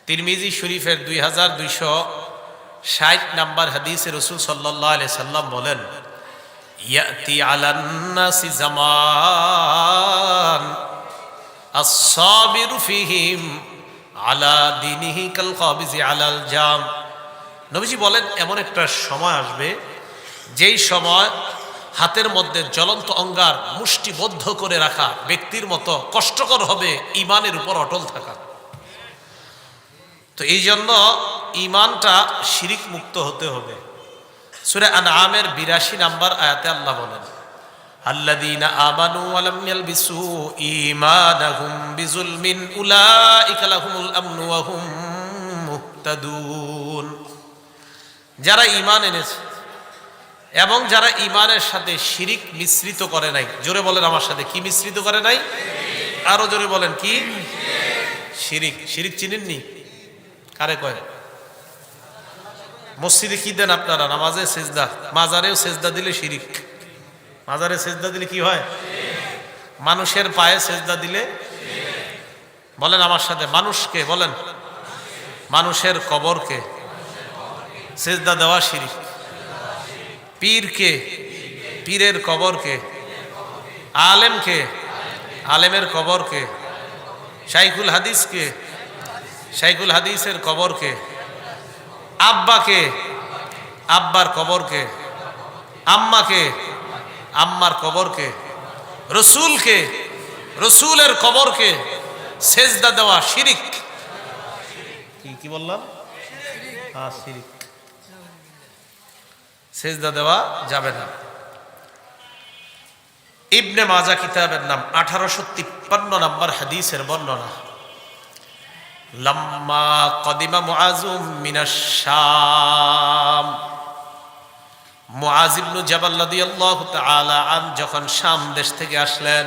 তিরমিজি শরীফের 2260 নম্বর হাদিসে রাসূল সাল্লাল্লাহু আলাইহি সাল্লাম বলেন, ইয়াতি আলান নাসি জামান আস-সাবিরু ফীহিম আলা দীনিহি কাল কাবিজি আলাল জাম। নবীজি বলেন, এমন একটা সময় আসবে যেই সময় হাতের মধ্যে জ্বলন্ত অঙ্গার মুষ্টিবদ্ধ করে রাখা ব্যক্তির মতো কষ্টকর হবে ঈমানের উপর অটল থাকা। তো এই জন্য ঈমানটা শিরিক মুক্ত হতে হবে। সূরা আনআমের 82 নম্বর আয়াতে আল্লাহ বলেন, আল্লাযীনা আমানু ওয়া লাম ইয়ালবিসু ঈমানাহুম বিযুলমিন উলাইকা লাহুমুল আমনু ওয়া হুম মুহতাদুন। যারা ঈমান এনেছে এবং যারা ঈমানের সাথে শিরিক মিশ্রিত করে নাই, জোরে বলেন আমার সাথে, কি মিশ্রিত করে নাই? আরো জোরে বলেন, কি? শিরিক। শিরিক চিনেননি? কারে কয়? মসজিদে কি দেন আপনারা? নামাজে সেজদা। মাজারেও সেজদা দিলে শিরিক। মাজারে সেজদা দিলে কি হয়? মানুষের পায়ে সেজদা দিলে, বলেন আমার সাথে, মানুষকে বলেন, মানুষের কবরকে সেজদা দেওয়া শিরিক। পীরকে, পীরের কবরকে, আলেমকে, আলেমের কবরকে, শাইখুল হাদিসকে, শাইখুল হাদিসের কবরকে, আব্বাকে, আব্বার কবরকে, আম্মাকে, আম্মার কবরকে, রসুলকে, রসুলের কবরকে সেজদা দেওয়া শিরিক। কি বললাম? হ্যাঁ, শিরিক। সেজদা দেওয়া যাবে না। ইবনে মাজা কিতাবের নাম 1853 নম্বর হাদিসের বর্ণনা, লাম্মা কদিমা মুআযুম মিনাশ শাম, মুআয ইবনে জাবাল রাদিয়াল্লাহু তাআলা আন যখন শাম দেশ থেকে আসলেন,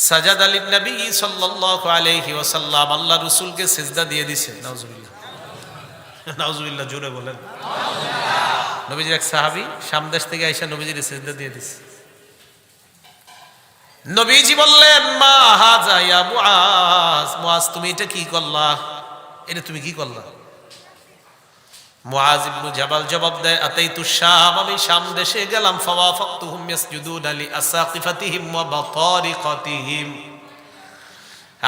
সাজাদা লিন নবী সাল্লাল্লাহু আলাইহি ওয়াসাল্লাম, আল্লাহ রাসূলকে সিজদা দিয়ে দিয়েছে। নাউজুবিল্লাহ, নাউজুবিল্লাহ, জোরে বলেন। নবীজির এক সাহাবী শাম দেশ থেকে আইসা নবীজির সিজদা দিয়ে দিয়েছে। নবীজি বললেন, মা হাযা ইয়া মুআয, মুআয তুমি এটা কি করলা? এটা তুমি কি করলা? মুআয ইবনে জাবাল জবাব দেয়, আতাইতু শাম, আমি শাম দেশে গেলাম, ফাওয়াফাকতুহুম ইয়াসজুদুনা লি আসাকিফাতিহিম ওয়া বাতারিকাতিহিম,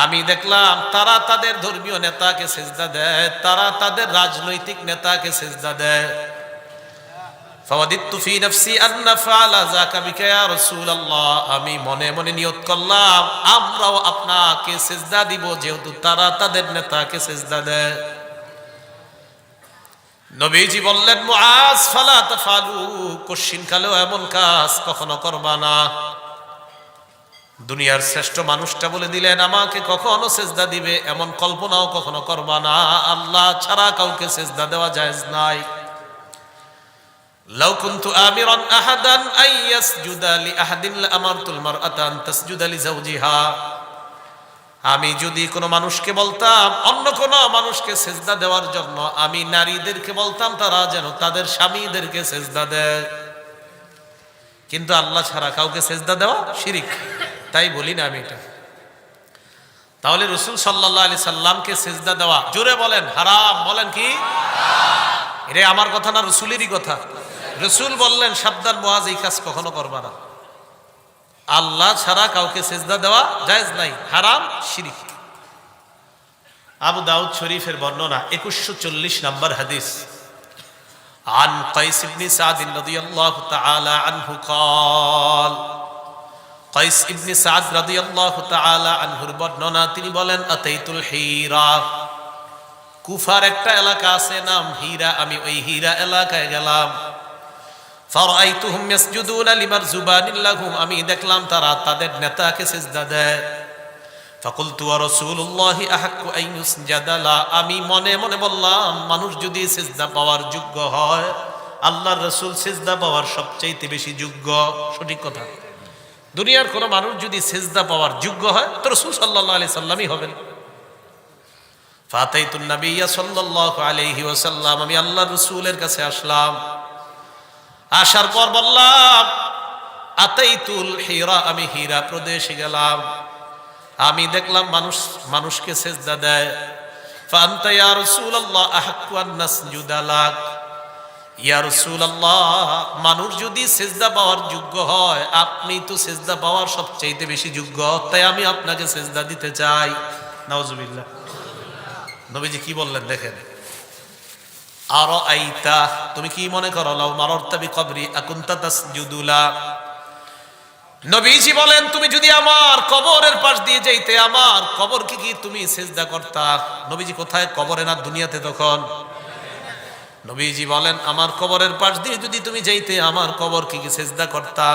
আমি দেখলাম তারা তাদের ধর্মীয় নেতাকে সিজদা দেয়, তারা তাদের রাজনৈতিক নেতাকে সিজদা দেয়। ফাওয়াদিতু ফি নাফসি আন নাফআলা যাকা বিকা ইয়া রাসূলুল্লাহ, আমি মনে মনে নিয়ত করলাম আমরাও আপনাকে সিজদা দিব, যেহেতু তারা তাদের নেতাকে সিজদা দেয়। নবীজি বললেন, মুআয ফালা তাফালু, কশিন কালেও এমন কাজ কখনো করবা না। দুনিয়ার শ্রেষ্ঠ মানুষটা বলে দিলেন, আমাকে কখনো সিজদা দিবে এমন কল্পনাও কখনো করবা না। আল্লাহ ছাড়া কাউকে সিজদা দেওয়া জায়েজ নাই। লাউ কুনতু আমিরান আহাদান আন ইয়াসজুদা লি আহাদিন লা আমারতুল মারআতা আন তাসজুদা লি যাওজিহা, আমি যদি কোনো মানুষকে বলতাম অন্য কোনো মানুষকে সিজদা দেওয়ার জন্য, আমি নারীদেরকে বলতাম তারা যেন তাদের স্বামীদেরকে সিজদা দেয়। কিন্তু আল্লাহ ছাড়া কাউকে সিজদা দেওয়া শিরিক, তাই বলি না আমি এটা। তাহলে রাসূল সাল্লাল্লাহু আলাইহি সাল্লামকে সিজদা দেওয়া, জোরে বলেন হারাম। বলেন কি? এটা আমার কথা না, রাসূলেরই কথা। রাসূল বললেন, সাবধান মুআয, এই কাজ কখনো করবা না। আল্লাহ ছাড়া কাউকে সিজদা দেওয়া জায়েজ নাই, হারাম, শিরিক। আবু দাউদ শরীফের বর্ণনা 2140 নম্বর হাদিস, আন কাইস ইবনে সাদ রাদিয়াল্লাহু তাআলা আনহু قال, কাইস ইবনে সাদ রাদিয়াল্লাহু তাআলা আনহুর বর্ণনা, তিনি বলেন, আতাইতুল হিরা, কুফার একটা এলাকা আছে নাম হীরা, আমি ওই হীরা এলাকায় গেলাম। ফারাআইতুহুম ইয়াসজুদুনা লিমারজুবানিল লাহুম, আমি দেখলাম তারা তাদের নেতাকে সিজদা দেয়। ফাকুলতু ওয়া রাসূলুল্লাহি আহাক্কু আন ইউসজাদা লা, আমি মনে মনে বললাম, মানুষ যদি সিজদা পাওয়ার যোগ্য হয়, আল্লাহর রাসূল সিজদা পাওয়ার সবচেয়ে বেশি যোগ্য। সঠিক কথা। দুনিয়ার কোন মানুষ যদি সিজদা পাওয়ার যোগ্য হয় তো রাসূল সাল্লাল্লাহু আলাইহি সাল্লামই হবেন। ফাতাইতুন নাবিয়্যা সাল্লাল্লাহু আলাইহি ওয়াসাল্লাম, আমি আল্লাহর রাসূলের কাছে আসলাম। আসার পর বললাম, আতাইতুল হিরা, আমি হীরা প্রদেশে গেলাম। আমি দেখলাম মানুষ মানুষকে সিজদা দেয়। ফাআনতা ইয়া রাসূলুল্লাহ আহাক্কু আন নাসজুদা লাক। ইয়া রাসূলুল্লাহ, মানুষ যদি সিজদা পাওয়ার যোগ্য হয়, আপনি তো সিজদা পাওয়ার সবচেয়ে বেশি যোগ্য, তাই আমি আপনাকে সিজদা দিতে চাই। নাউজুবিল্লাহ। নবীজি কি বললেন দেখেন, আরা আইতা, তুমি কি মনে করো, লাউ মাররতা বিকবরি আকুনতা তাসজুদু লা। নবীজি বলেন, তুমি যদি আমার কবরের পাশ দিয়ে যাইতে, আমার কবরকে কি তুমি সিজদা করতা? নবীজি কোথায়? কবরে না দুনিয়াতে তখন? নবীজি বলেন, আমার কবরের পাশ দিয়ে যদি তুমি যাইতে, আমার কবরকে কি সিজদা করতা?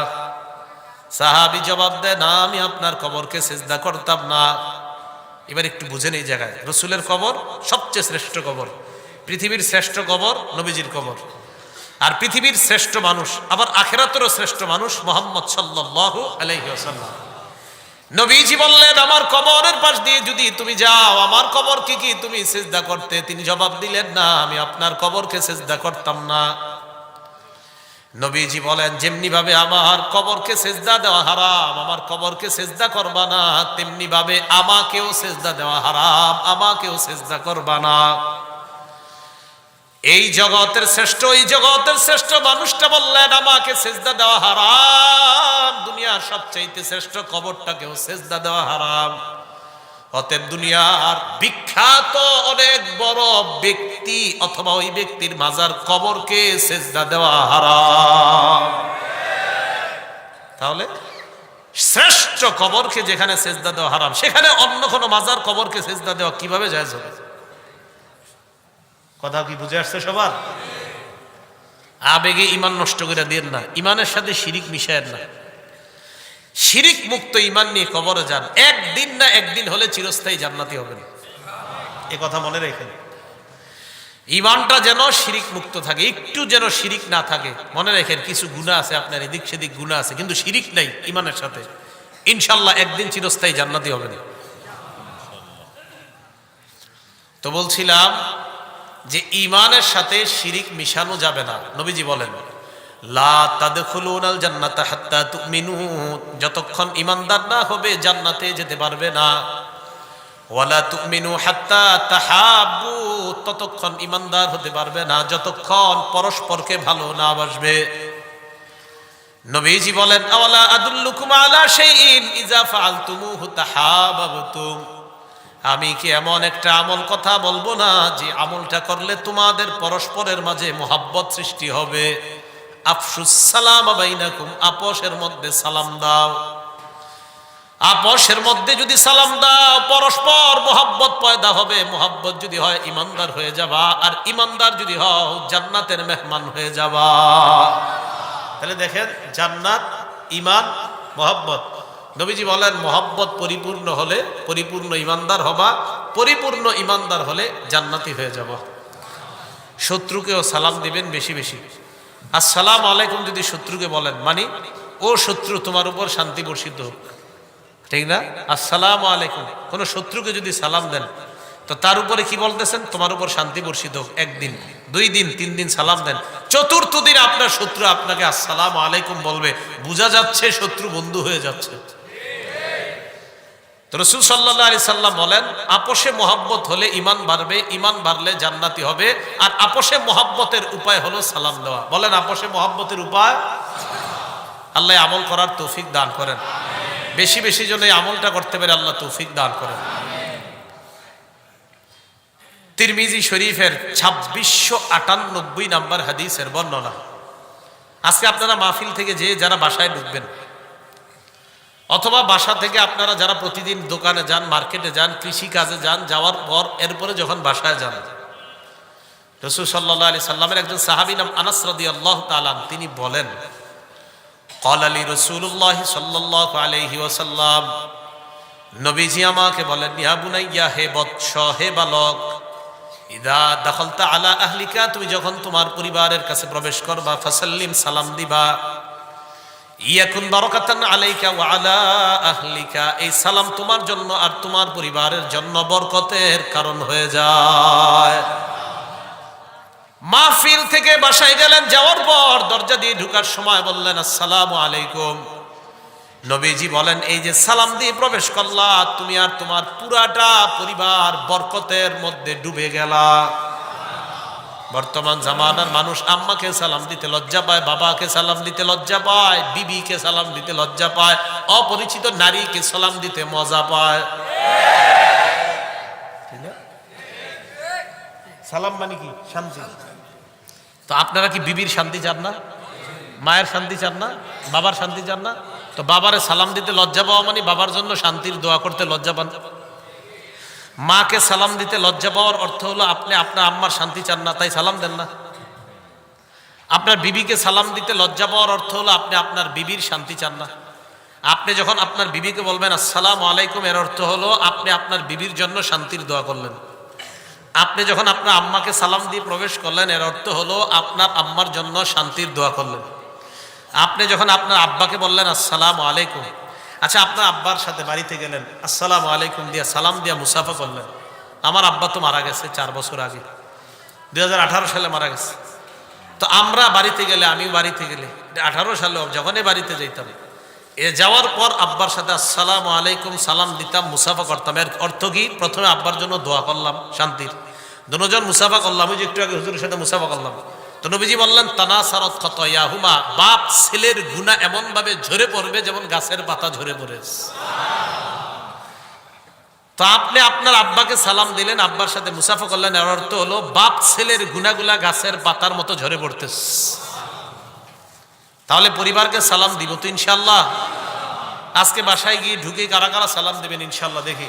সাহাবী জবাব দেয়, না, আমি আপনার কবরকে সিজদা করতাম না। এবার একটু বুঝেন এই জায়গায়, রাসূলের কবর সবচেয়ে শ্রেষ্ঠ কবর, পৃথিবীর শ্রেষ্ঠ কবর নবীজির কবর। আর পৃথিবীর শ্রেষ্ঠ মানুষ, আবার আখিরাতেরও শ্রেষ্ঠ মানুষ মুহাম্মদ সাল্লাল্লাহু আলাইহি ওয়াসাল্লাম। নবীজি বললেন, আমার কবরের পাশ দিয়ে যদি তুমি যাও, আমার কবরকে কি তুমি সিজদা করতে? তিনি জবাব দিলেন, না, আমি আপনার কবরকে সিজদা করতাম না। নবীজি বলেন, যেমনি ভাবে আমার কবরকে সিজদা দেওয়া হারাম, আমার কবরকে সিজদা করবা না, তেমনি ভাবে আমাকেও সিজদা দেওয়া হারাম, আমাকেও সিজদা করবা না। এই জগতের শ্রেষ্ঠ, এই জগতের শ্রেষ্ঠ মানুষটা বললেন, আমাকে সিজদা দেওয়া হারাম, দুনিয়ার সবচাইতে শ্রেষ্ঠ কবরটাকেও সিজদা দেওয়া হারাম। অতএব দুনিয়ার বিখ্যাত অনেক বড় ব্যক্তি অথবা ওই ব্যক্তির মাজার কবরকে সিজদা দেওয়া হারাম। তাহলে শ্রেষ্ঠ কবরকে যেখানে সিজদা দেওয়া হারাম, সেখানে অন্য কোনো মাজার কবরকে সিজদা দেওয়া কিভাবে জায়েজ হবে? কথা কি বুঝে আসছে সবার? আবেগে ইমান নষ্ট করে দেন না, ইমানের সাথে শিরিক মিশায়েন না। শিরিক মুক্ত ইমান নিয়ে কবরে যান, একদিন না একদিন হলে চিরস্থায়ী জান্নাতি হবেন। এ কথা মনে রাখেন। ইমানটা যেন শিরিক মুক্ত থাকে, একটু যেন শিরিক না থাকে। মনে রাখেন, কিছু গুনাহ আছে আপনার, এদিক সেদিক গুনাহ আছে, কিন্তু শিরিক নাই ইমানের সাথে, ইনশাআল্লাহ একদিন চিরস্থায়ী জান্নাতি হবেন। তো বলছিলাম যে ইমানের সাথে শিরিক মিশানো যাবে না। নবীজি বলেন, লা তাদখুলুনাল জান্নাতা হাত্তা তুমিনু, যতক্ষণ ঈমানদার না হবে জান্নাতে যেতে পারবে না। ওয়ালা তুমিনু হাত্তা তাহাব্বু, ততক্ষণ ঈমানদার হতে পারবে না যতক্ষণ পরস্পরকে ভালো না বাসবে। নবীজি বলেন, আওয়ালা আদুল্লুকুম আলা শাইইন ইযা ফাআলতুমুহু তাহাবাবতুম, আমি কি এমন একটা আমল কথা বলবো না যে আমলটা করলে তোমাদের পরস্পরের মাঝে মোহাব্বত সৃষ্টি হবে? আফশুস সালাম বাইনাকুম, আপোষের মধ্যে সালাম দাও। আপোষের মধ্যে যদি সালাম দাও, পরস্পর মোহাব্বত পয়দা হবে। মোহাব্বত যদি হয়, ইমানদার হয়ে যাবা, আর ইমানদার যদি হও, জান্নাতের মেহমান হয়ে যাবা। তাহলে দেখেন, জান্নাত, ইমান, মোহাব্বত। নবীজি বলেন, মোহাব্বত পরিপূর্ণ হলে পরিপূর্ণ ইমানদার হবা, পরিপূর্ণ ইমানদার হলে জান্নাতি হয়ে যাব। শত্রুকেও সালাম দিবেন বেশি বেশি। আসসালামু আলাইকুম যদি শত্রুকে বলেন, মানে ও শত্রু, তোমার উপর শান্তি বর্ষিত হোক, ঠিক না? আসসালামু আলাইকুম। কোন শত্রুকে যদি সালাম দেন, তো তার উপরে কি বলতেছেন? তোমার উপর শান্তি বর্ষিত হোক। একদিন, 2 দিন, 3 দিন সালাম দেন, চতুর্থ দিন আপনার শত্রু আপনাকে আসসালামু আলাইকুম বলবে, বোঝা যাচ্ছে শত্রু বন্ধু হয়ে যাচ্ছে। তো রাসূল সাল্লাল্লাহু আলাইহি সাল্লাম বলেন, আপোষে মোহাব্বত হলে ঈমান বাড়বে, ঈমান বাড়লে জান্নাতি হবে। আর আপোষে মোহাব্বতের উপায় হলো সালাম দেওয়া। বলেন, আপোষে মোহাব্বতের উপায়? আল্লাহ আমল করার তৌফিক দান করেন, বেশি বেশি জন্য এই আমলটা করতে পারে আল্লাহ তৌফিক দান করেন। তিরমিজি শরীফের 2698 নম্বর হাদিসের বর্ণনা। আজকে আপনারা মাহফিল থেকে যে যারা বাসায় ঢুকবেন, অথবা বাসা থেকে আপনারা যারা প্রতিদিন দোকানে যান, মার্কেটে যান, কৃষি কাজে যান, যাওয়ার পর এরপরে যখন বাসায় যান, রাসূল সাল্লাল্লাহু আলাইহি সাল্লামের একজন সাহাবী নাম আনাস রাদিয়াল্লাহু তাআলা, তিনি বলেন, ক্বালা লি রাসূলুল্লাহ সাল্লাল্লাহু আলাইহি ওয়াসাল্লাম, নবীজি আমাকে বলেন, ইয়া বুনাইয়া, হে বৎস, হে বালক, ইদা দাখালতা আলা আহলিকা, তুমি যখন তোমার পরিবারের কাছে প্রবেশ করবা, ফাসাল্লিম, সালাম দিবা, ইয়াকুন বারাকাতান আলাইকা ওয়া আলা আহলিকা, এই সালাম তোমার জন্য আর তোমার পরিবারের জন্য বরকতের কারণ হয়ে যায়। মাহফিল থেকে বাসায় গেলেন, যাওয়ার পর দরজা দিয়ে ঢোকার সময় বললেন, আসসালামু আলাইকুম। নবীজি বলেন, এই যে সালাম দিয়ে প্রবেশ করলা, তুমি আর তোমার পুরাটা পরিবার বরকতের মধ্যে ডুবে গেলা। বর্তমান জামানার মানুষ আম্মাকে সালাম দিতে লজ্জা পায়, বাবাকে সালাম দিতে লজ্জা পায়, বিবিকে সালাম দিতে লজ্জা পায়, অপরিচিত নারীকে সালাম দিতে মজা পায়। সালাম মানে কি? শান্তি। তো আপনারা কি বিবির শান্তি চান না? মায়ের শান্তি চান না? বাবার শান্তি চান না? তো বাবারে সালাম দিতে লজ্জা পাওয়া মানে বাবার জন্য শান্তির দোয়া করতে লজ্জা পান। মাকে সালাম দিতে লজ্জা পাওয়ার অর্থ হলো আপনি আপনার আম্মার শান্তি চান না, তাই সালাম দেন না। আপনার বিবিকে সালাম দিতে লজ্জা পাওয়ার অর্থ হলো আপনি আপনার বিবির শান্তি চান না। আপনি যখন আপনার বিবিকে বলবেন আসসালামু আলাইকুম, এর অর্থ হলো আপনি আপনার বিবির জন্য শান্তির দোয়া করলেন। আপনি যখন আপনার আম্মাকে সালাম দিয়ে প্রবেশ করলেন, এর অর্থ হলো আপনার আম্মার জন্য শান্তির দোয়া করলেন। আপনি যখন আপনার আব্বাকে বললেন আসসালামু আলাইকুম, আচ্ছা আপনার আব্বার সাথে বাড়িতে গেলেন, আসসালামু আলাইকুম দিয়া সালাম দিয়া মুসাফা করলেন। আমার আব্বা তো মারা গেছে 4 বছর আগে, 2018 সালে মারা গেছে। তো আমরা বাড়িতে গেলে, আমি বাড়িতে গেলে 18 সালে যখনই বাড়িতে যাইতাম, যাওয়ার পর আব্বার সাথে আসসালামু আলাইকুম সালাম দিতাম, মুসাফা করতাম। এর অর্থ কি? প্রথমে আব্বার জন্য দোয়া করলাম শান্তির, দুজন মুসাফা করলাম। ওই যে একটু আগে হুজুরের সাথে মুসাফা করলাম। তো নবীজি বললেন তানাসারাত খাতায়াহুমা, বাপ ছেলের গুনাহ এমন ভাবে ঝরে পড়বে যেমন গাছের পাতা ঝরে পড়ে। তো আপনি আপনার আব্বাকে সালাম দিলেন, আব্বার সাথে মুসাফা করলেন, এর অর্থ হলো বাপ ছেলের গুনাহগুলা গাছের পাতার মতো ঝরে পড়তেছে। তাহলে পরিবারকে সালাম দিব তো ইনশাআল্লাহ। আজকে বাসায় গিয়ে ঢুকে কারা কারা সালাম দিবেন ইনশাআল্লাহ দেখি।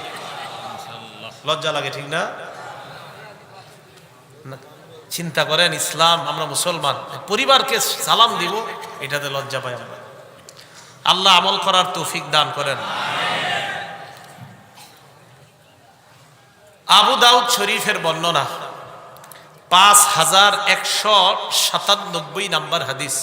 লজ্জা লাগে ঠিক না? চিন্তা করেন, ইসলাম, আমরা মুসলমান, পরিবারকে সালাম দিব এটাতে লজ্জা পাই আমরা। আল্লাহ আমল করার তৌফিক দান করেন। আবু দাউদ শরীফের বর্ণনা 5197 নম্বর হাদিস।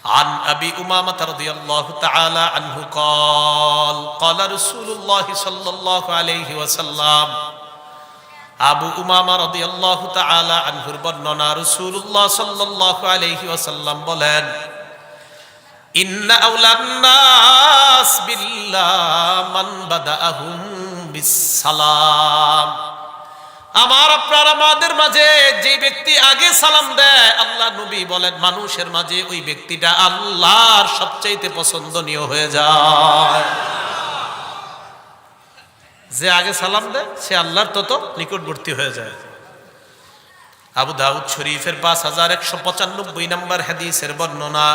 عن أبي أمامة رضي الله تعالى عنه قال قال رسول الله صلى الله عليه وسلم আবু উমামা রাদিয়াল্লাহু তাআলা আনহুর বর্ণনা, রাসূলুল্লাহ সাল্লাল্লাহু আলাইহি ওয়াসাল্লাম বলেন, ইন্না আওলান নাস বিল্লাহ মান বাদাআহুম বিসসালাম। আমার আপনার আমাদের মাঝে যে ব্যক্তি আগে সালাম দেয়, আল্লাহ নবী বলেন মানুষের মাঝে ওই ব্যক্তিটা আল্লাহর সবচাইতে পছন্দনীয় হয়ে যায়। যে আগে সালাম দেয় সে আল্লাহর তত নিকটবর্তী হয়ে যায়। আবু দাউদ শরীফের 5195 নম্বর হাদিসের বর্ণনা,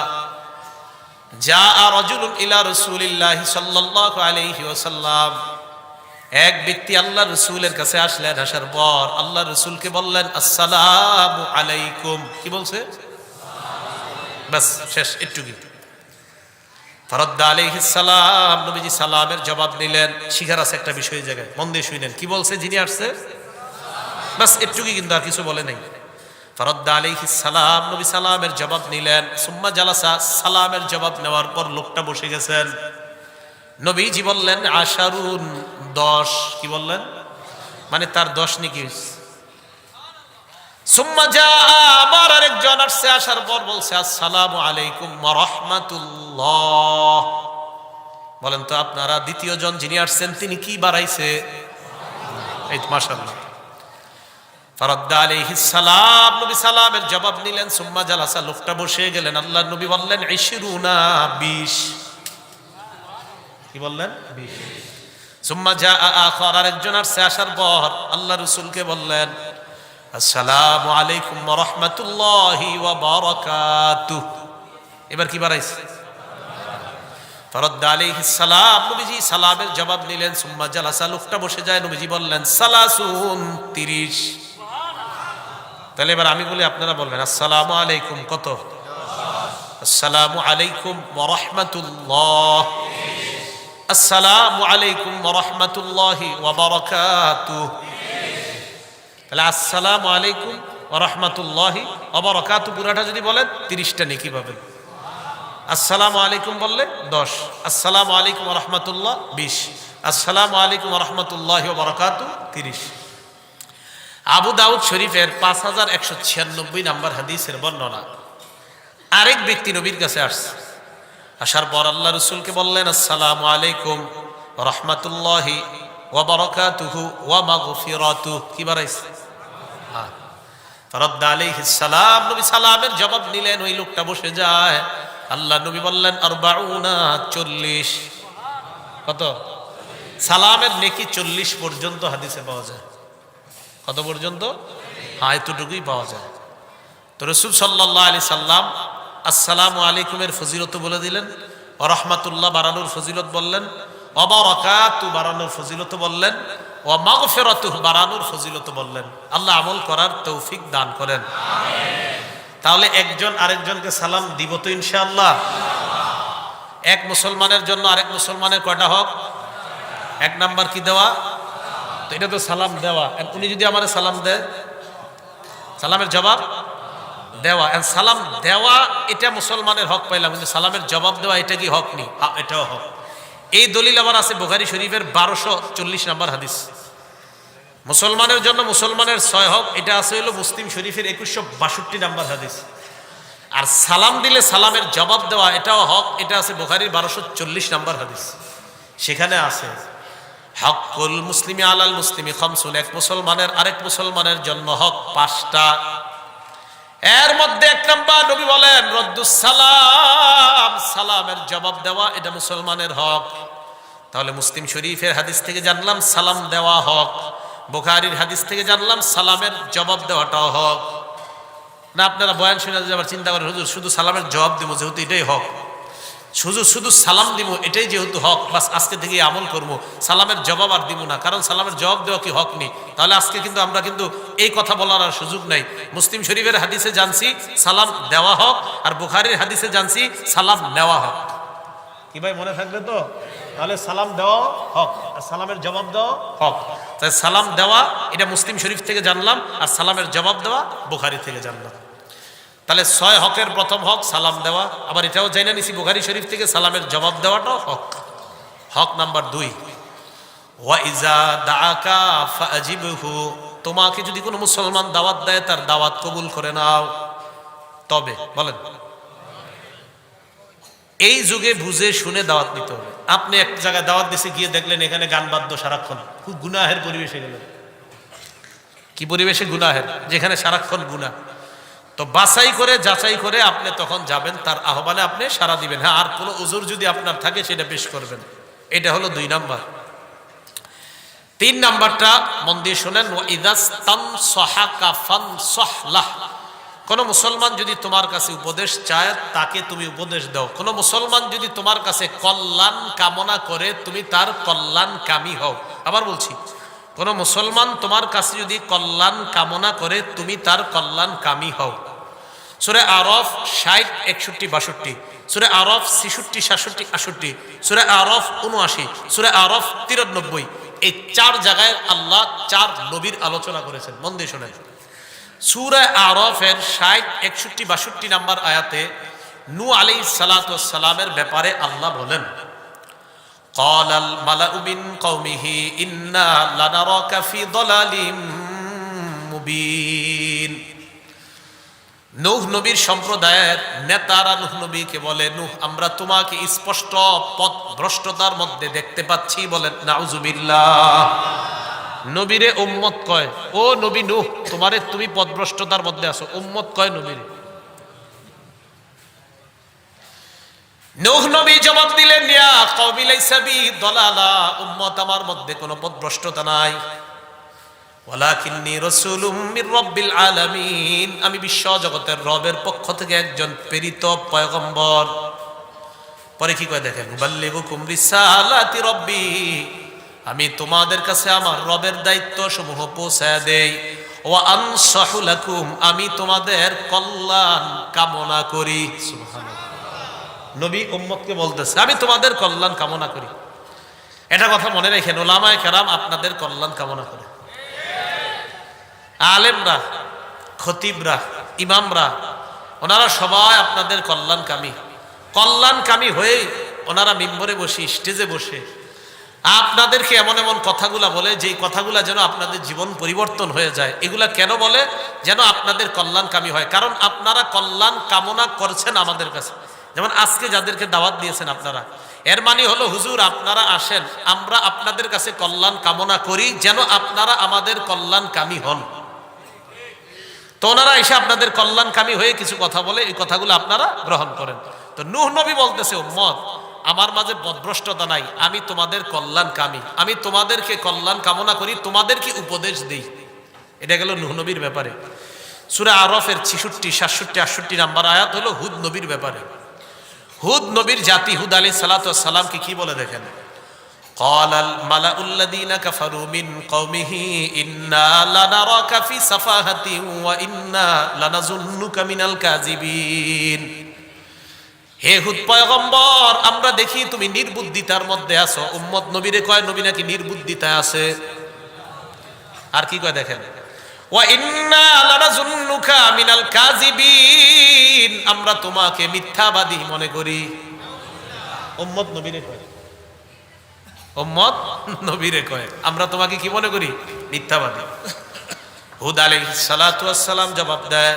জাআ রাজুলুন ইলা রাসূলিল্লাহি সাল্লাল্লাহু আলাইহি ওয়াসাল্লাম, এক ব্যক্তি আল্লাহর রাসূলের কাছে আসলেন। আসার পর আল্লাহর রাসূলকে বললেন আসসালামু আলাইকুম। কি বলছে? বাস শেষ, এটুকুই। ফারাদ্দা আলাইহিস সালাম, নবীজি সালামের জবাব নিলেন। শিখার আছে একটা বিষয় জায়গায়, মন দিয়ে শুনেন। কি বলছে যিনি আসছে? বাস এটুকুই, কিন্তু আর কিছু বলে নাই। ফারাদ্দা আলাইহিস সালাম, নবী সালামের জবাব নিলেন। সুম্মা জালাসা, সালামের জবাব নেওয়ার পর লোকটা বসে গেছেন। নবীজি বললেন আশারুন, 10। কি বললেন? মানে তার 10 নাকি। সুম্মা জাআ, আবার আরেকজন আসছে। আসার পর বলছে আসসালামু আলাইকুম ওয়া রাহমাতুল্লাহ। বলেন তো আপনারা দ্বিতীয় জন যিনি আসছেন তিনি কি বাড়াইছে? এই তো মাশাআল্লাহ। ফারাদ্দা আলাইহিস সালাম, নবী সালামের জবাব নিলেন। সুম্মা জালাসা, লোকটা বসে গেলেন। আল্লাহর নবী বললেন 20। কি বললেন? 20। সুম্মা জাআ আখার, আরেকজন আসছে। আসার পর আল্লাহ রাসূলকে বললেন আসসালামু আলাইকুম ওয়া রাহমাতুল্লাহি ওয়া বারাকাতুহু। এবার কি বাড়াইছে? ফারাদ্দা আলাইহিস সালাম, নবীজি সালামের জবাব নিলেন। সুম্মা জালাসা, লোকটা বসে যায়। নবীজি বললেন 30। তাহলে এবার আমি বলি, আপনারা বলবেন আসসালামু আলাইকুম কত? আসসালামু আলাইকুম ওয়া রাহমাতুল্লাহ, আসসালামু আলাইকুম ওয়া রাহমাতুল্লাহি ওয়া বারাকাতুহু। তাহলে আসসালামু আলাইকুম ওয়া রাহমাতুল্লাহি ওয়া বারাকাতুহু পুরাটা যদি বলেন 30টা নেকি পাবেন। আসসালামু আলাইকুম বললে 10, আসসালামু আলাইকুম ওয়া রাহমাতুল্লাহ 20, আসসালামু আলাইকুম ওয়া রাহমাতুল্লাহি ওয়া বারাকাতুহু 30। আবু দাউদ শরীফের 5196 নম্বর হাদিসের বর্ণনা। আরেক ব্যক্তি নবীর কাছে আসছে। আসার পর আল্লাহ রাসূলকে বললেন, আসসালামু আলাইকুম ওয়া রাহমাতুল্লাহি ওয়া বারাকাতুহু ওয়া মাগফিরাতুহু। কি বাড়াইছে? হ্যাঁ। ফারাদ্দা আলাইহিস সালাম, নবী সালামের জবাব নিলেন। ওই লোকটা বসে যায়। আল্লাহ নবী বললেন, আরবাউনা, 40। কত? সালামের নেকি 40 পর্যন্ত হাদিসে পাওয়া যায়। কত পর্যন্ত? হ্যাঁ, এতটুকুই পাওয়া যায়। তো রাসূল সাল্লাল্লাহু আলাইহি সাল্লাম আসসালামু আলাইকুমের ফজিলত বলে দিলেন, ওয়া রাহমাতুল্লাহ বাড়ানোর ফজিলত বললেন, ওয়া বারাকাতু বাড়ানোর ফজিলত বললেন, ওয়া মাগফিরাতুহু বাড়ানোর ফজিলত বললেন। আল্লাহ আমল করার তৌফিক দান করেন, আমিন। তাহলে একজন আরেকজনকে সালাম দিব তো ইনশাআল্লাহ? এক মুসলমানের জন্য আরেক মুসলমানের কয়টা হক? এক নাম্বার কি দেওয়া? তো এটা তো সালাম দেওয়া। উনি যদি আমারে সালাম দেয়, সালামের জবাব দেওয়া। সালাম দেওয়া এটা মুসলমানের হক পাইলাম, কিন্তু সালামের জবাব দেওয়া এটা কি হক নি? এটাও হক। এই দলিল আবার আছে বুখারী শরীফের 1240 নম্বর হাদিস। মুসলমানের জন্য মুসলমানের 6 হক, এটা আছে হলো মুসলিম শরীফের 2162 নম্বর হাদিস। আর সালাম দিলে সালামের জবাব দেওয়া এটাও হক, এটা আছে বুখারীর 1240 নম্বর হাদিস। সেখানে আছে হকুল মুসলিমি আলাল মুসলিমি খামসুন, এক মুসলমানের আরেক মুসলমানের জন্য হক 5টা। এর মধ্যে 1 নাম্বার নবী বলেন রদ্দুস সালাম, সালামের জবাব দেওয়া এটা মুসলমানের হক। তাহলে মুসলিম শরীফের হাদিস থেকে জানলাম সালাম দেওয়া হক, বুখারীর হাদিস থেকে জানলাম সালামের জবাব দেওয়াটাও হক। না আপনারা বয়ান শুনে আবার চিন্তা করেন, হুজুর শুধু সালামের জবাব দিব যেহেতু এটাই হক, শুধু সালাম দিব এটাই যেহেতু হক, বাস আজকে থেকে আমল করবো, সালামের জবাব আর দিব না, কারণ সালামের জবাব দেওয়া কি হক নেই? তাহলে আজকে কিন্তু আমরা কিন্তু এই কথা বলার আর সুযোগ নাই। মুসলিম শরীফের হাদিসে জানছি সালাম দেওয়া হক, আর বুখারীর হাদিসে জানছি সালাম নেওয়া হক। কি ভাই মনে থাকবে তো? তাহলে সালাম দেওয়া হক আর সালামের জবাব দেওয়া হক। তাই সালাম দেওয়া এটা মুসলিম শরীফ থেকে জানলাম, আর সালামের জবাব দেওয়া বুখারী থেকে জানলাম। তাহলে 6 হকের প্রথম হক সালাম দেওয়া। আবার এটাও জানা নিছি বুখারী শরীফ থেকে সালামের জবাব দেওয়াটাও হক। হক নাম্বার 2, ওয়া ইজা দাআকা ফাজিবহু, তোমাকে যদি কোনো মুসলমান দাওয়াত দেয় তার দাওয়াত কবুল করে নাও। তবে বলেন এই যুগে বুঝে শুনে দাওয়াত নিতে হবে। আপনি এক জায়গায় দাওয়াত দিতে গিয়ে দেখলেন এখানে গান বাদ্য সারাক্ষণ, খুব গুনাহের পরিবেশে গেলেন। কি পরিবেশে? গুনাহের, যেখানে সারাক্ষণ গুনাহ। তো বাছাই করে যাচাই করে আপনি তখন যাবেন, তার আহ্বানে আপনি সাড়া দিবেন। হ্যাঁ, আর কোনো উযর যদি আপনার থাকে সেটা পেশ করবেন। এটা হলো 2 নাম্বার। 3 নাম্বারটা মন দিয়ে শুনেন, ওয়া ইদাস্তানসাহাকা ফানসাহলাহ, কোন মুসলমান যদি তোমার কাছে উপদেশ চায় তাকে তুমি উপদেশ দাও। কোন মুসলমান যদি তোমার কাছে কল্যাণ কামনা করে তুমি তার কল্যাণকামী হও। আবার বলছি, কোন মুসলমান তোমার কাছে যদি কল্যাণ কামনা করে তুমি তার কল্যাণকামী হও। সূরা আরাফ 60, 61, 62, সূরা আরাফ 66, 67, 68, সূরা আরাফ 79, সূরা আরাফ 93। এই 4 জায়গায় আল্লাহ 4 নবীর আলোচনা করেছেন। মন দিয়ে শুনেন। সূরা আরাফের 60, 61, 62 নাম্বার আয়াতে নূহ আলাইহিস সালাতু ওয়াস সালামের ব্যাপারে আল্লাহ বলেন, ক্বালাল মালাউ মিন কওমিহি ইন্না লানারাকা ফি দালালিম মুবিন। নূহ নবীর সম্প্রদায়ের নেতারা নূহ নবীকে বলে, নূহ আমরা তোমাকে স্পষ্ট পথভ্রষ্টতার মধ্যে দেখতে পাচ্ছি। বলেন নাউজুবিল্লাহ। নবীরে উম্মত কয়, ও নবী নূহ তুমি পথভ্রষ্টতার মধ্যে আছো। উম্মত কয় নবীরে। নূহ নবী জবাব দিলেন, ইয়া কওমি লাইসা বি দালালা, উম্মত আমার মধ্যে কোনো পথভ্রষ্টতা নাই। ওয়ালাকিন্নী রাসূলুম মির রাব্বিল আলামিন, আমি বিশ্ব জগতের রবের পক্ষ থেকে একজন প্রেরিত পয়গম্বর। পরে কি কয় দেখেন, বাল্লিগুকুম রিসালাতি রাব্বি, আমি তোমাদের কাছে আমার রবের দায়িত্ব সমূহ পৌঁছায় দেই। ওয়া আনসাহু লাকুম, আমি তোমাদের কল্যাণ কামনা করি। সুবহানাল্লাহ। নবী উম্মতকে বলতেছে আমি তোমাদের কল্যাণ কামনা করি। এটা কথা মনে রাখেন, উলামায়ে কেরাম আপনাদের কল্যাণ কামনা করে। আলেমরা, খতিবরা, ইমামরা, ওনারা সবাই আপনাদের কল্যাণকামী হয়ে ওনারা মিম্বরে বসে, স্টেজে বসে আপনাদেরকে এমন এমন কথাগুলা বলে যেই কথাগুলা যেন আপনাদের জীবন পরিবর্তন হয়ে যায়। এগুলা কেন বলে? যেন আপনাদের কল্যাণকামী হয়। কারণ আপনারা কল্যাণ কামনা করছেন আমাদের কাছে। যেমন আজকে যাদেরকে দাওয়াত দিয়েছেন আপনারা, এর মানে হলো হুজুর আপনারা আসেন, আমরা আপনাদের কাছে কল্যাণ কামনা করি যেন আপনারা আমাদের কল্যাণকামী হন। তো ওনারা এসে আপনাদের কল্যাণকামী হয়ে কিছু কথা বলে, এই কথাগুলো আপনারা গ্রহণ করেন। তো নূহ নবী বলতেছে, উম্মত আমার মাঝে পথভ্রষ্টতা নাই, আমি তোমাদের কল্যাণকামী, আমি তোমাদেরকে কল্যাণ কামনা করি, তোমাদেরকে উপদেশ দেই। এটা গেল নূহ নবীর ব্যাপারে। সূরা আরফের 66, 67, 68 নাম্বার আয়াত হলো হুদ নবীর ব্যাপারে। হুদ নবীর জাতি হুদ আলাইহিস সালাতু ওয়াস সালামকে কি বলে দেখেন, ক্বালাল মালাউল্লাযীনা কাফারু মিন কওমিহি ইন্না লানারাকা ফি সাফাহাতিন ওয়া ইন্না লানাযুন্নুকা মিনাল কাযিবিন। হে হুদ পয়গম্বর, আমরা দেখি তুমি নির্বুদ্ধিতার মধ্যে আছো। উম্মত নবীরে কয় নবী নাকি নির্বুদ্ধিতায় আছে। আর কি কয় দেখেন, ওয়া ইন্না লানাযুন্নুকা মিনাল কাযিবিন, আমরা তোমাকে মিথ্যাবাদী মনে করি। উম্মত নবীরে কয়, উম্মত নবীরে কয় আমরা তোমাকে কি মনে করি, মিথ্যাবাদী। হুদ আলাইহিস সালাতু ওয়াস সালাম জবাব দেয়,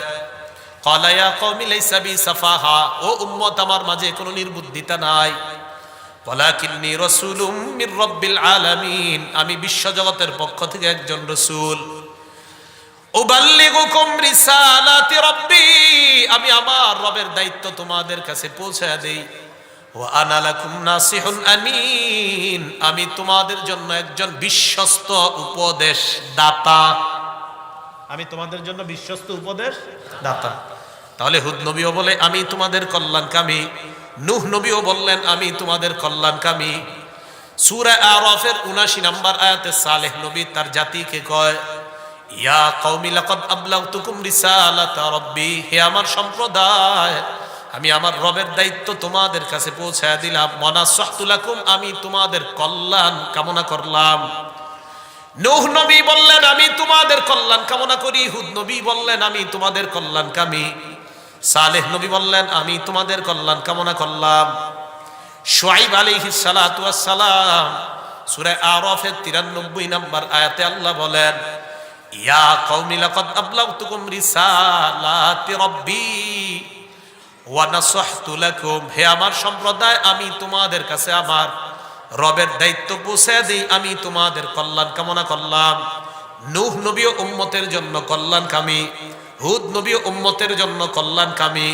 ক্বালা ইয়া কওমি লাইসা বি সাফাহা, ও উম্মত আমার মাঝে কোনো নির্বুদ্ধিতা নাই, ওয়ালাকিন্নী রাসূলুম মির রাব্বিল আলামিন, আমি বিশ্বজগতের পক্ষ থেকে একজন রাসূল। উবাল্লিগুকুম রিসালাতি রাব্বি, আমি আমার রবের দায়িত্ব তোমাদের কাছে পৌঁছায় দেই। ওয়া আনা লাকুম নাসিহুন আমিন, আমি তোমাদের জন্য একজন বিশ্বস্ত উপদেশ দাতা, আমি তোমাদের জন্য বিশ্বস্ত উপদেশ দাতা। তাহলে হুদ নবীও বলে আমি তোমাদের কল্যাণকামী, নূহ নবীও বললেন আমি তোমাদের কল্যাণকামী। সূরা আরাফের ৭৯ নম্বর আয়াতে সালেহ নবী তার জাতিকে কয়, ইয়া কওমি লাকাদ আবলাগতুকুম রিসালাতা রাব্বি, হে আমার সম্প্রদায়, আমি আমার রবের দায়িত্ব তোমাদের কাছে পৌঁছায় দিলাম। ওয়ানাসহতু লাকুম, আমি তোমাদের কল্যাণ কামনা করলাম। নূহ নবী বললেন আমি তোমাদের কল্যাণ কামনা করি, হুদ নবী বললেন আমি তোমাদের কল্যাণকামী, সালেহ নবী বললেন আমি তোমাদের কল্যাণ কামনা করলাম। শুআইব আলাইহিস সালাতু ওয়াস সালাম সূরা আরাফের ৯৩ নম্বর আয়াতে আল্লাহ বলেন, ইয়া কওমি লাকাদ আবলাগতুকুম রিসালাতি রাব্বি ওয়া নাসাহতু লাকুম, হে আমার সম্প্রদায়, আমি তোমাদের কাছে আমার রবের দায়িত্ব পৌঁছে দিই, আমি তোমাদের কল্যাণ কামনা করলাম। নূহ নবী ও উম্মতের জন্য কল্যাণকামী, হুদ নবী ও উম্মতের জন্য কল্যাণকামী,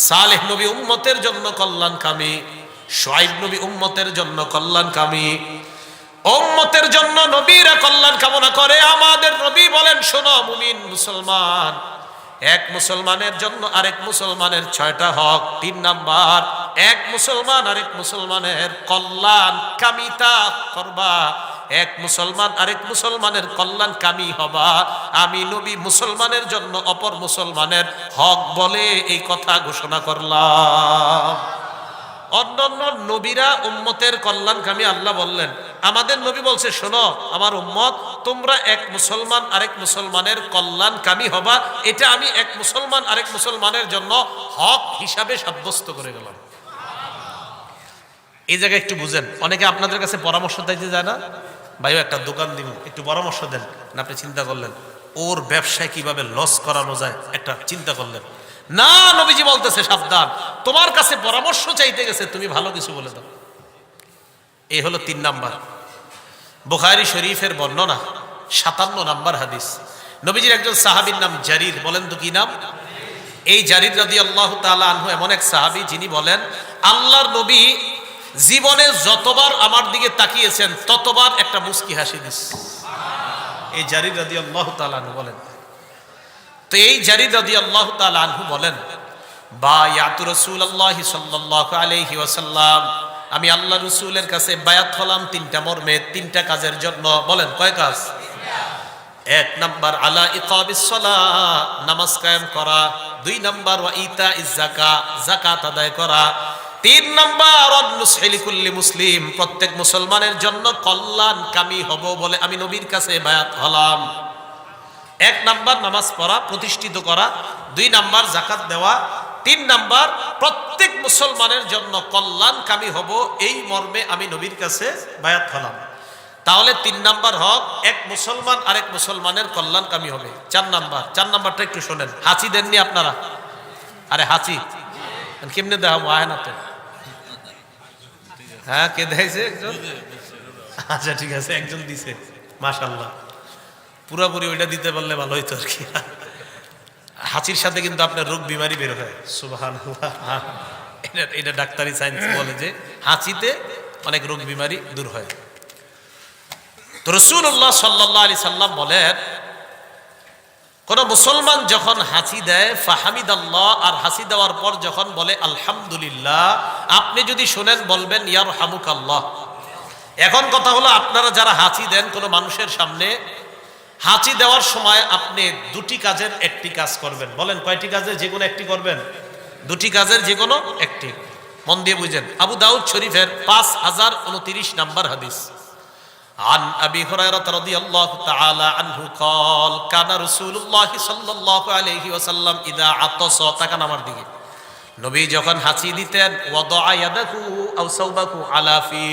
সালেহ নবী উম্মতের জন্য কল্যাণকামী, শুআইব নবী উম্মতের জন্য কল্যাণকামী। উম্মতের জন্য নবীরা কল্যাণ কামনা করে। আমাদের নবী বলেন, শোনো মুমিন মুসলমান, এক মুসলমানের জন্য আরেক মুসলমানের ৬টা হক। ৩ নাম্বার, এক মুসলমান আরেক মুসলমানের কল্যাণ কামিতা করবা, এক মুসলমান আরেক মুসলমানের কল্যাণ কামি হবা। আমি নবী মুসলমানের জন্য অপর মুসলমানের হক বলে এই কথা ঘোষণা করলাম। অন্যান্য নবীরা উম্মতের কল্যাণকামী আল্লাহ বললেন, আমাদের নবী বলছে শোনো আমার উম্মত, তোমরা এক মুসলমান আরেক মুসলমানের কল্যাণকামী হবা, এটা আমি এক মুসলমান আরেক মুসলমানের জন্য হক হিসাবে সাব্যস্ত করে গেলাম। এই জায়গায় একটু বুঝেন, অনেকে আপনাদের কাছে পরামর্শ দিতে যায় না, ভাইও একটা দোকান দিব একটু পরামর্শ দেন না, আপনি চিন্তা করলেন ওর ব্যবসায় কিভাবে লস করানো যায়, একটা চিন্তা করলেন না। নবীজি বলতেছে সাবধান, তোমার কাছে পরামর্শ চাইতে গেছে, তুমি ভালো কিছু বলে দাও। এই হলো ৩ নাম্বার। বুখারী শরীফের বর্ণনা ৫৭ নাম্বার হাদিস। নবীজির একজন সাহাবীর নাম জারির, বলেন তো কি নাম? এই জারির রাদিয়াল্লাহু তাআলা আনহু এমন এক সাহাবী যিনি বলেন, আল্লাহর নবী জীবনে যতবার আমার দিকে তাকিয়েছেন ততবার একটা মুস্কি হাসি দিস। এই জারির রাদিয়াল্লাহু তাআলা আনহু বলেন। তো এই জারির রাদিয়াল্লাহু তাআলা আনহু বলেন, বায়াতু রাসূলুল্লাহি সাল্লাল্লাহু আলাইহি ওয়াসাল্লাম, আমি আল্লাহ রাসূলের কাছে বায়াত হলাম ৩টা মর্মে, 3টা কাজের জন্য। বলেন কয় কাজ? ১ নাম্বার আলা ইকাবিস সালাহ, নামাজ কায়েম করা। ২ নাম্বার ওয়া ইতাইজ যাকাত, যাকাত আদায় করা। ৩ নাম্বার ওয়ানুসহি লিকুল্লি মুসলিম, প্রত্যেক মুসলমানের জন্য কল্যাণকামী হব বলে আমি নবীর কাছে বায়াত হলাম। ১ নাম্বার নামাজ পড়া, প্রতিষ্ঠিত করা। ২ নাম্বার যাকাত দেওয়া। ৩ নাম্বার প্রত্যেক মুসলমানের জন্য কল্যাণকামী হব, এই মর্মে আমি নবীর কাছে বায়াত হলাম। তাহলে ৩ নাম্বার হক, এক মুসলমান আরেক মুসলমানের কল্যাণকামী হবে। ৪ নাম্বারটা একটু শোনেন, হাঁচি দেননি আপনারা? আরে হাঁচি, কেমনে দেখাবো, আয় না তো। হ্যাঁ, কে দেখাইছে? একজন। আচ্ছা ঠিক আছে, একজন দিছে, মাশাআল্লাহ। পুরাপুরি ওইটা দিতে পারলে ভালো হইতো আর কি। হাঁচির সাথে কিন্তু আপনার রোগ বিমারি বের হয়, সুবহানাল্লাহ। এটা ডাক্তারি সায়েন্স বলে যে হাঁচিতে অনেক রোগ বিমারি দূর হয়। তো রাসূলুল্লাহ সাল্লাল্লাহু আলাইহি সাল্লাম বলেন, কোন মুসলমান যখন হাঁচি দেয় ফাহামিদাল্লাহ, আর হাঁচি দেওয়ার পর যখন বলে আলহামদুলিল্লাহ, আপনি যদি শুনেন বলবেন ইয়ারহামুকাল্লাহ। এখন কথা হলো, আপনারা যারা হাঁচি দেন কোনো মানুষের সামনে, হাঁচি দেওয়ার সময় আপনি দুটি কাজের একটি কাজ করবেন। বলেন কয়টি কাজের যে কোনো একটি করবেন? দুটি কাজের যে কোনো একটি। মন দিয়ে বুঝেন। আবু দাউদ শরীফের 5029 নম্বর হাদিস। عن أبي هريرة رضي الله تعالى عنه قال كان رسول الله صلى الله عليه وسلم إذا عطس তাকান আমার দিকে, নবী যখন হাঁচি দিতেন ওয়াদা ইয়াদাহু আও সাওবাহু আলা ফি,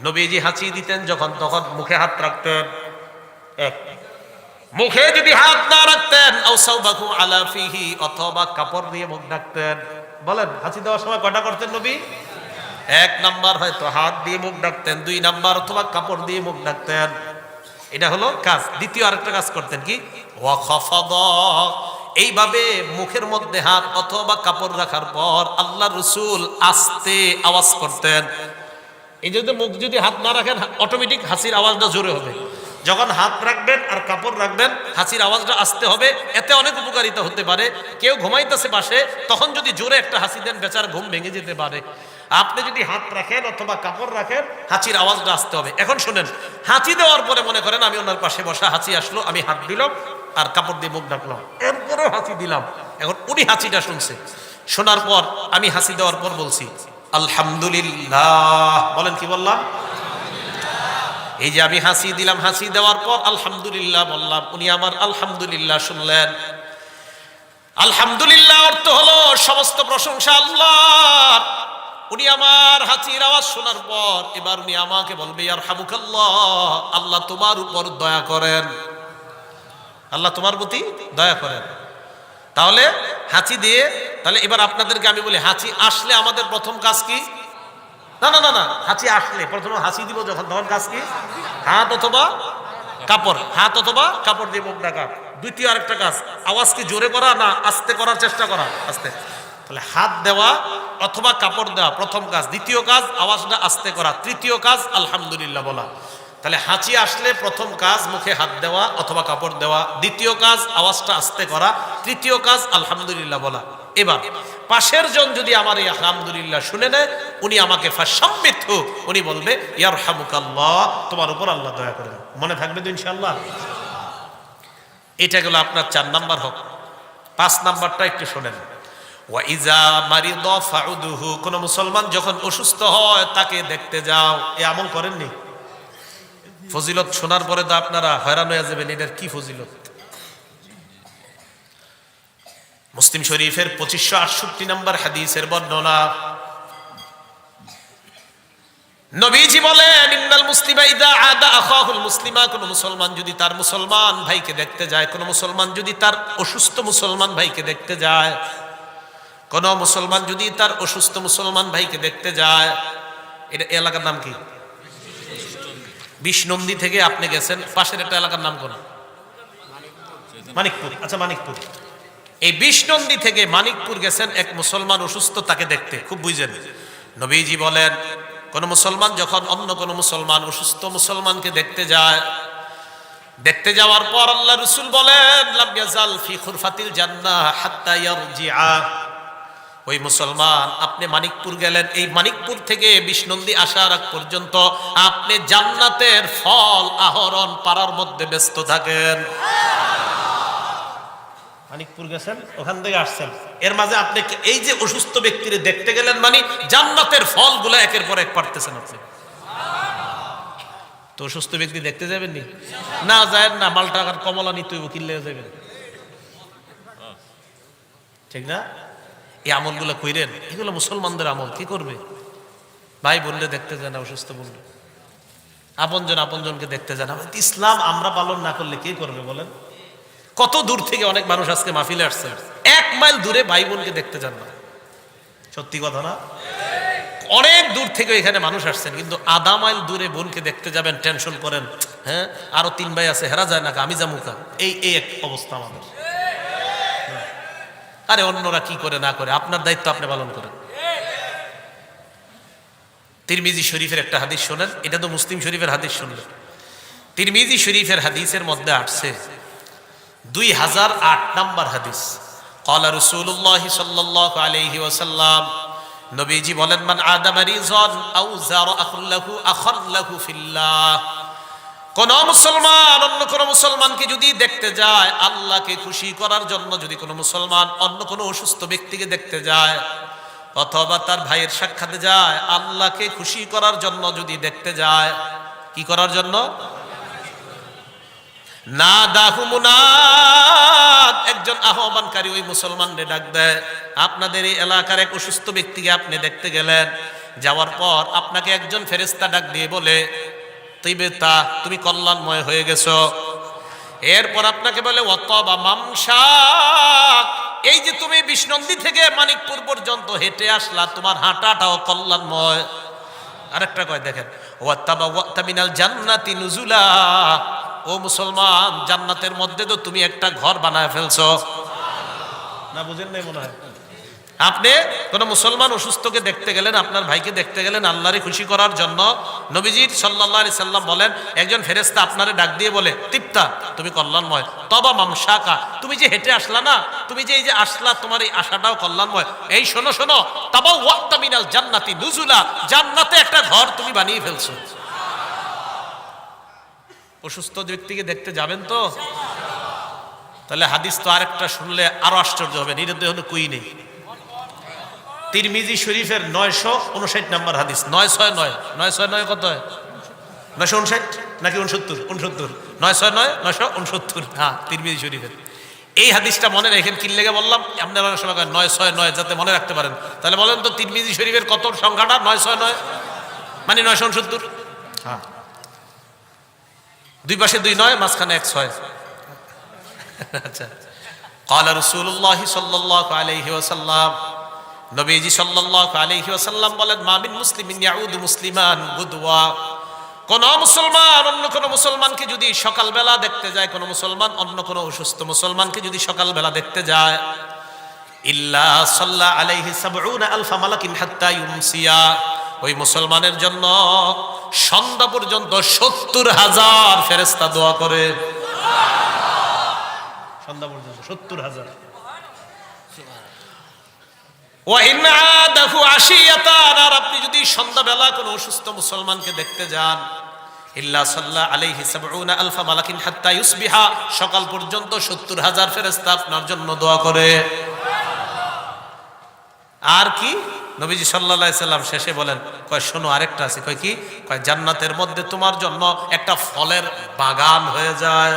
নবীজি হাঁচি দিতেন যখন তখন মুখে হাত রাখতেন। এক, মুখে যদি হাত না রাখতেন আও সাওবাহু আলা ফিহি, অথবা কাপড় দিয়ে মুখ ঢাকতেন। বলেন হাঁচি দেওয়ার সময় কয়টা করতেন নবী? এক নাম্বার হয়তো হাত দিয়ে মুখ ঢাকতেন, দুই নাম্বার অথবা কাপড় দিয়ে মুখ ঢাকতেন। এটা হলো কাজ। দ্বিতীয় আরেকটা কাজ করতেন কি, ওয়া খাফাদা, এইভাবে মুখের মধ্যে হাত অথবা কাপড় রাখার পর আল্লাহর রাসূল আস্তে আওয়াজ করতেন। এই যদি মুখ যদি হাত না রাখেন অটোমেটিক হাসির আওয়াজটা জোরে হবে। যখন হাত রাখবেন আর কাপড় রাখবেন হাসির আওয়াজটা আস্তে হবে। এতে অনেক উপকারিতা হতে পারে। কেউ ঘুমাইতেছে পাশে, তখন যদি জোরে একটা হাসি দেন বেচার ঘুম ভেঙে যেতে পারে। আপনি যদি হাত রাখেন অথবা কাপড় রাখেন হাঁচির আওয়াজটা আসতে হবে। এখন শুনেন, হাঁচি দেওয়ার পরে মনে করেন আমি ওনার পাশে বসা, হাঁচি আসলো, আমি হাত দিলাম আর কাপড় দিয়ে মুখ ঢাকলাম, এরপরেও হাঁচি দিলাম। এখন উনি হাঁচিটা শুনছে, শোনার পর আমি হাঁচি দেওয়ার পর বলছি আলহামদুলিল্লাহ। বলেন কি বললাম? এই যে আমি হাঁচি দিলাম, হাঁচি দেওয়ার পর আলহামদুলিল্লাহ বললাম, উনি আমার আলহামদুলিল্লাহ শুনলেন। আলহামদুলিল্লাহ অর্থ হলো সমস্ত প্রশংসা আল্লাহর। উনি আমার হাঁচির আওয়াজ শোনার পর এবার উনি আমাকে বলবে ইয়ারহামুকাল্লাহ, আল্লাহ তোমার উপর দয়া করেন, আল্লাহ তোমার প্রতি দয়া করেন। তাহলে হাঁচি দিয়ে, তাহলে এবার আপনাদেরকে আমি বলি, হাঁচি আসলে আমাদের প্রথম কাজ কি? না না না না, হাঁচি আসলে প্রথমে হাঁচি দিব যখন, তখন কাজ কি? হাত অথবা কাপড়, হাত অথবা কাপড় দিয়ে মুখ ঢাকা। দ্বিতীয় আরেকটা কাজ, আওয়াজ কি জোরে করা না আস্তে করার চেষ্টা করা? আস্তে। তাহলে হাত দেওয়া অথবা কাপড় দেওয়া প্রথম কাজ, দ্বিতীয় কাজ আওয়াজটা আস্তে করা, তৃতীয় কাজ আলহামদুলিল্লাহ বলা। তাহলে হাঁচি আসলে প্রথম কাজ মুখে হাত দেওয়া অথবা কাপড় দেওয়া, দ্বিতীয় কাজ আওয়াজটা আস্তে করা, তৃতীয় কাজ আলহামদুলিল্লাহ বলা। এবার পাশের জন যদি আমার এই আলহামদুলিল্লাহ শুনে নেয়, উনি আমাকে ফাসাম্মিতহু, উনি বলবে ইয়ারহামুকাল্লাহ, তোমার উপর আল্লাহ দয়া করবেন। মনে থাকবে তো ইনশাআল্লাহ? এটা গেল আপনার 4 নাম্বার হক। 5 নাম্বারটা একটু শোনেন। ওয়া ইজা মারিদা ফাউদুহু, কোন মুসলমান যখন অসুস্থ হয় তাকে দেখতে যাও। এই আমল করেননি? ফজিলত শোনার পরে তো আপনারা হয়রান হয়ে যাবেন, এটার কি ফজিলত। মুসলিম শরীফের 2568 নম্বর হাদিসের বর্ণনা, নবীজি বলেন ইন্নাল মুসলিমা ইযা আদা আখাহুল মুসলিমা, কোন মুসলমান যদি তার মুসলমান ভাইকে দেখতে যায়, কোন মুসলমান যদি তার অসুস্থ মুসলমান ভাইকে দেখতে যায়, কোন মুসলমান যদি তার অসুস্থ মুসলমান ভাইকে দেখতে যায়, এটা এলাকার নাম কি? বিষ্ণন্দী থেকে আপনি গেছেন, পাশের একটা এলাকার নাম কোন? মানিকপুর। আচ্ছা মানিকপুর। এই বিষ্ণন্দী থেকে মানিকপুর গেছেন এক মুসলমান অসুস্থ, তাকে দেখতে। খুব বুঝেন, নবীজি বলেন কোন মুসলমান যখন অন্য কোন মুসলমান অসুস্থ মুসলমানকে দেখতে যায়, দেখতে যাওয়ার পর আল্লাহ রাসূল বলেন লাম ইয়াজাল ফি খুরফাতিল জান্নাহ হাত্তা ইয়ারজিআ, ওই মুসলমান, আপনি মানিকপুর গেলেন, এই মানিকপুর থেকে বিষ্ণন্দী আসার আগ পর্যন্ত আপনি জান্নাতের ফল আহরণ পারার মধ্যে ব্যস্ত থাকেন। মানিকপুর গেছেন, ওখান থেকে আসছেন, এর মাঝে আপনি এই যে অসুস্থ ব্যক্তিরে দেখতে গেলেন, মানে জান্নাতের ফলগুলো একের পর এক পারতেছেন আপনি। তো অসুস্থ ব্যক্তি দেখতে যাবেন নি? না যায় না, মালটা আর কমলা নিতে হইব, কিনলে যাবেন, ঠিক না? এই আমলগুলো কইরেন, এগুলো মুসলমানদের আমল। কি করবে? ভাই বোনরে দেখতে যায় না, অসুস্থ বোনরে, আপনজন আপনজনকে দেখতে যায় না। ইসলাম আমরা পালন না করলে কে করবে বলেন? কত দূর থেকে অনেক মানুষ আজকে মাহফিলে আসছে, 1 মাইল দূরে ভাই বোনকে দেখতে যান না। সত্যি কথা না? অনেক দূর থেকে এখানে মানুষ আসছেন, কিন্তু আধা মাইল দূরে বোনকে দেখতে যাবেন, টেনশন করেন, হ্যাঁ আরো 3 ভাই আছে, হেরা যায় না, আমি যামুকা, এই এক অবস্থা আমাদের। আরে অন্যরা কি করে না করে, আপনার দায়িত্ব আপনি পালন করেন। তিরমিজি শরীফের একটা হাদিস শোনেন, এটা তো মুসলিম শরীফের হাদিস শুনলেন। তিরমিজি শরীফের হাদিসের মধ্যে আসছে 2008 নাম্বার হাদিস। ক্বালা রাসূলুল্লাহ সাল্লাল্লাহু আলাইহি ওয়াসাল্লাম, নবীজি বলেন, মান আদা মারিজান আও যারা আখাল্লাহু ফিল্লাহ, কোন মুসলমান অন্য কোন মুসলমানকে যদি দেখতে যায়, আল্লাহকে খুশি করার জন্য যদি কোন মুসলমান অন্য কোন অসুস্থ ব্যক্তিকে দেখতে যায়, অথবা তার ভাইয়ের সাক্ষাতে যায়, আল্লাহকে খুশি করার জন্য যদি দেখতে যায়, কি করার জন্য? নাদাহু মুনাদ, একজন আহ্বানকারী ওই মুসলমানকে ডাক দেয়। আপনাদের এই এলাকার এক অসুস্থ ব্যক্তিকে আপনি দেখতে গেলেন, যাওয়ার পর আপনাকে একজন ফেরেশতা ডাক দিয়ে বলে, তিবেতা, তুমি কল্যাণময় হয়ে গেছো। এরপর আপনাকে বলে, ওয়াতাবা মামশাক, এই যে তুমি বিষ্ণন্দী থেকে মানিকপুর পর্যন্ত হেঁটে আসলা, তোমার হাঁটাটাও কল্যাণময়। আরেকটা কয় দেখেন, ওয়াতাবা ওয়াতা মিনাল জান্নাতি নুজুলা, ও মুসলমান, জান্নাতের মধ্যে তো তুমি একটা ঘর বানায় ফেলছো। না বুঝেন নাই মনে হয়? আপনি কোন মুসলমান অসুস্থকে দেখতে গেলেন, আপনার ভাইকে দেখতে গেলেন আল্লাহরে খুশি করার জন্য, নবীজি সাল্লাল্লাহু আলাইহি সাল্লাম বলেন, একজন ফেরেশতা আপনারে ডাক দিয়ে বলে, তিপ্তা, তুমি কল্যাণময়। তবা মামশাকা, তুমি যে হেঁটে আসলা না, তুমি যে এই যে আসলা, তোমার এই আশাটাও কল্যাণময়। এই শোনো শোনো, তাবা ওয়াক্তা মিনাল জান্নাতি নুজুলা, জান্নাতে একটা ঘর তুমি বানিয়ে ফেলছো। অসুস্থ ব্যক্তিকে দেখতে যাবেন তো? তাহলে হাদিস তো আরেকটা শুনলে আরো আশ্চর্য হবে, নিরুদ্ধ হলো কুই নেই। তিরমিজি শরীফের 959 নাম্বার হাদিস। 969 কত হয়? 959 নাকি 69? 969 হ্যাঁ, তিরমিজি শরীফের এই হাদিসটা মনে রাখেন। কি লেগে বললাম? আপনারা অনেক সময় 969 যাতে মনে রাখতে পারেন। তাহলে বলেন তো তিরমিজি শরীফের কত সংখ্যাটা? 969 মানে 969। হ্যাঁ, দুই পাশে 2 9, মাঝখানে 1 6। আচ্ছা, ক্বালা রাসূলুল্লাহ সাল্লাল্লাহু আলাইহি ওয়াসাল্লাম, নবীজি সাল্লাল্লাহু আলাইহি ওয়াসাল্লাম বলেন, মা মিন মুসলিমিন ইয়াউদু মুসলিমান গুদওয়া, কোন মুসলমান অন্য কোন মুসলমানকে যদি সকালবেলা দেখতে যায়, কোন মুসলমান অন্য কোন অসুস্থ মুসলমানকে যদি সকালবেলা দেখতে যায়, ইল্লা সাল্লা আলাইহি ৭০,০০০ মালাকিন হাত্তা ইউমসিয়া, ওই মুসলমানের জন্য সন্ধ্যা পর্যন্ত ৭০,০০০ ফেরেশতা দোয়া করে। সন্ধ্যা পর্যন্ত ৭০,০০০। আর আপনি যদি সন্ধ্যাবেলা কোন অসুস্থ মুসলমানকে দেখতে যান, ইল্লা সাল্লা আলাইহি ৭০,০০০ মালাকিন হাত্তা ইউসবিহা, সকাল পর্যন্ত ৭০,০০০ ফেরেশতা আপনার জন্য দোয়া করে। আর কি? নবীজি সাল্লাল্লাহু আলাইহি সাল্লাম শেষে বলেন, কয় শোনো আরেকটা আছে। কয় কি? কয় জান্নাতের মধ্যে তোমার জন্য একটা ফলের বাগান হয়ে যায়।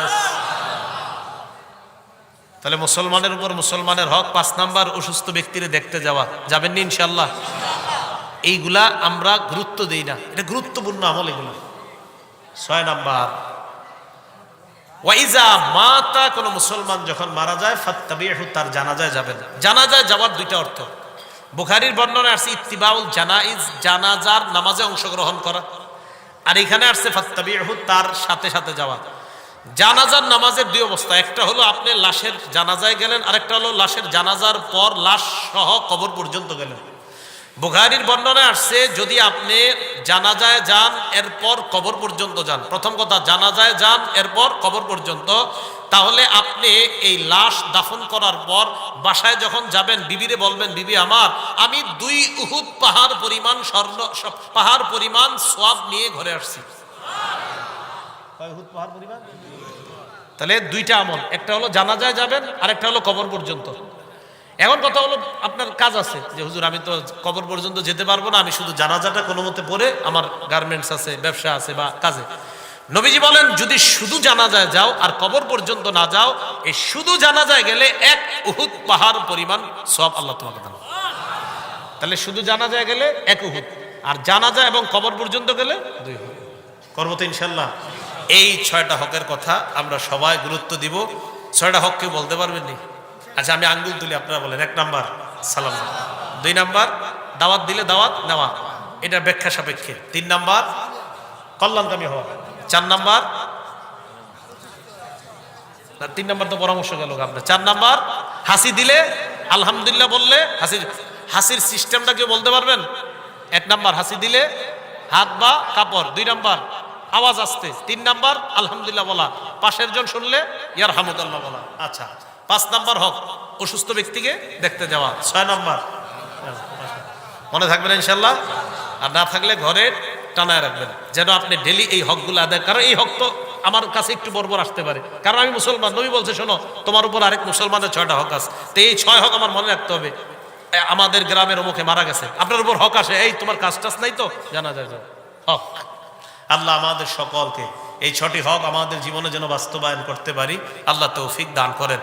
তাহলে মুসলমানের উপর মুসলমানের হক। 5 নাম্বার, অসুস্থ ব্যক্তিরে দেখতে যাওয়া। যাবেন নি ইনশাআল্লাহ? এইগুলা আমরা গুরুত্ব দেই না, এটা গুরুত্বপূর্ণ আমল এগুলো। 6 নাম্বার, ওয়াইজা মাতা, কোন মুসলমান যখন মারা যায়, ফাত্তাবিহু, তার জানাজায় যাবেন। জানাজায় যাওয়ার 2টা অর্থ। বুখারীর বর্ণনা আছে ইত্তিবাউল জানাইজ, জানাজার নামাজে অংশগ্রহণ করা। আর এখানে আসছে ফাত্তাবিহু, তার সাথে সাথে যাওয়া। জানাজার নামাজের 2 অবস্থা। একটা হলো আপনি লাশের জানাজায় গেলেন, আরেকটা হলো লাশের জানাজার পর লাশ সহ কবর পর্যন্ত গেলেন। বুখারীর বর্ণনায় আসছে যদি আপনি জানাজায় যান এরপর কবর পর্যন্ত যান, প্রথম কথা জানাজায় যান এরপর কবর পর্যন্ত, তাহলে আপনি এই লাশ দাফন করার পর বাসায় যখন যাবেন, বিবিরে বলবেন, বিবি আমার, আমি 2 উহুদ পাহাড় পরিমাণ সওয়াব নিয়ে ঘরে আসছি। উহুদ পাহাড় পরিমাণ। তাহলে 2টা আমল, একটা হলো জানাজায় যাবেন, আর একটা হলো কবর পর্যন্ত। এখন কথা হলো আপনার কাজ আছে যে হুজুর আমি তো কবর পর্যন্ত যেতে পারবো না, আমি শুধু জানাজাটা কোনো মতে পড়ে, আমার গার্মেন্টস আছে, ব্যবসা আছে বা কাজে। নবীজি বলেন যদি শুধু জানাজায় যাও আর কবর পর্যন্ত না যাও, এই শুধু জানাজায় গেলে 1 উহুদ পাহাড় পরিমাণ সওয়াব আল্লাহ তোমাকে দেন। তাহলে শুধু জানাজায় গেলে 1 উহুদ, আর জানাজা এবং কবর পর্যন্ত গেলে 2 উহুদ। করবো তো ইনশাল্লাহ। এই 6টা হকের কথা আমরা সবাই গুরুত্ব দিব। 6টা হক কেউ বলতে পারবেন নি? আচ্ছা, আমি আঙ্গুল তুলি, আপনারা বলেন। 1 নাম্বার সালাম, 2 নাম্বার দাওয়াত দিলে দাওয়াত নেওয়া, এটা ব্যাখ্যা সাপেক্ষে। 3 নাম্বার কল্যাণকামী হওয়া। 4 নাম্বার, 3 নাম্বার তো পরামর্শ গেল আপনার। 4 নাম্বার হাসি দিলে আলহামদুলিল্লাহ বললে, হাসির সিস্টেমটা কেউ বলতে পারবেন? 1 নাম্বার হাসি দিলে হাত বা কাপড়, 2 নাম্বার আওয়াজ আসতে, 3 নাম্বার আলহামদুলিল্লাহ বলা, পাশের জন শুনলে ইয়ারহামুকাল্লাহ বলা। আচ্ছা, 5 নাম্বার হক অসুস্থ ব্যক্তিকে দেখতে যাওয়া। 6 নাম্বার মনে থাকবেন ইনশাল্লাহ, আর না থাকলে ঘরে টানায় রাখবেন যেন আপনি ডেলি এই হকগুলো আদায়। কারণ এই হক তো আমার কাছে একটু বর্বর আসতে পারে, কারণ আমি মুসলমান। নবী বলছে শোনো তোমার উপর আরেক মুসলমানের 6টা হক আছে, তো এই 6 হক আমার মনে রাখতে হবে। আমাদের গ্রামের অমুকে মারা গেছে, আপনার উপর হক আসে, এই তোমার কাজ টাজ নাই তো জানা যায় হক। আল্লাহ আমাদের সকলকে এই 6টি হক আমাদের জীবনে যেন বাস্তবায়ন করতে পারি, আল্লাহ তৌফিক দান করেন।